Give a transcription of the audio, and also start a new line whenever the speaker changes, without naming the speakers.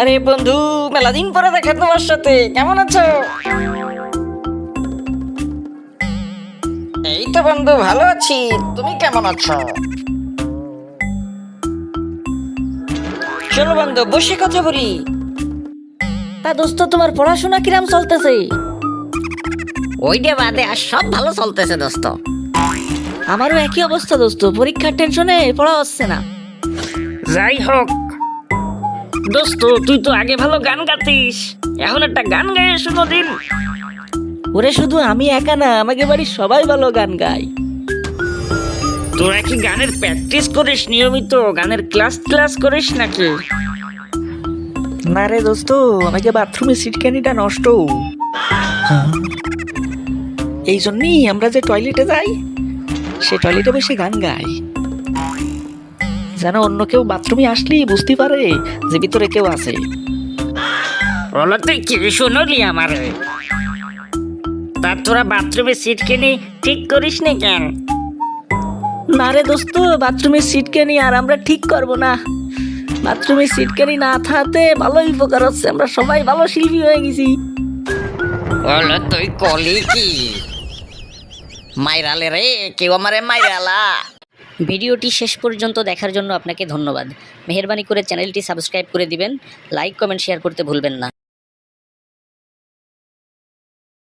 আরে বন্ধু, মেলা দিন পরে দেখা তোমার সাথে। কেমন আছো? এই তো বন্ধু, ভালো আছি। তুমি কেমন আছো? চলো বন্ধু, বসে কথা বলি।
তা দোস্ত, তোমার পড়াশোনা কিরাম চলতেছে?
ওইটা বাদে আর সব ভালো চলতেছে দোস্ত।
আমারও একই অবস্থা দোস্ত, পরীক্ষার টেনশনে পড়া হচ্ছে না।
যাই হোক দোস্ত, তুই তো আগে ভালো গান গাতিস, এখন একটা গান গায়ে শোনো দিন।
ওরে শুধু আমি একা না, আমাকে বাড়ির সবাই ভালো গান গায়।
তোরা কি গানের প্র্যাকটিস করিস নিয়মিত? গানের ক্লাস করিস নাকি?
না রে দোস্ত, আমাকে বাথরুমে সিটকানিটা নষ্ট। এই জন্যই আমরা যে টয়লেটে যাই, সে টয়লেটে বসে গান গাই, যেন অন্য কেউ বাথরুমে আসলেই বুঝতে পারে যে ভিতরে কেউ আছে।
বলো তুই কি শুনলি আমারে? তা তোরা বাথরুমে সিট কিনে ঠিক করিস নি কেন?
না রে দোস্ত, বাথরুমের সিটকানি আর আমরা ঠিক করব না। বাথরুমের সিটকানি না থাকতে ভালোই উপকার হচ্ছে, আমরা সবাই ভালো শিল্পী হয়ে গেছি।
বলো তুই কলি কি মাইরালে রে, কেউ আমারে মাইরালা।
ভিডিওটি শেষ পর্যন্ত দেখার জন্য আপনাকে ধন্যবাদ। মেহেরবানি করে চ্যানেলটি সাবস্ক্রাইব করে দিবেন। লাইক কমেন্ট শেয়ার করতে ভুলবেন না।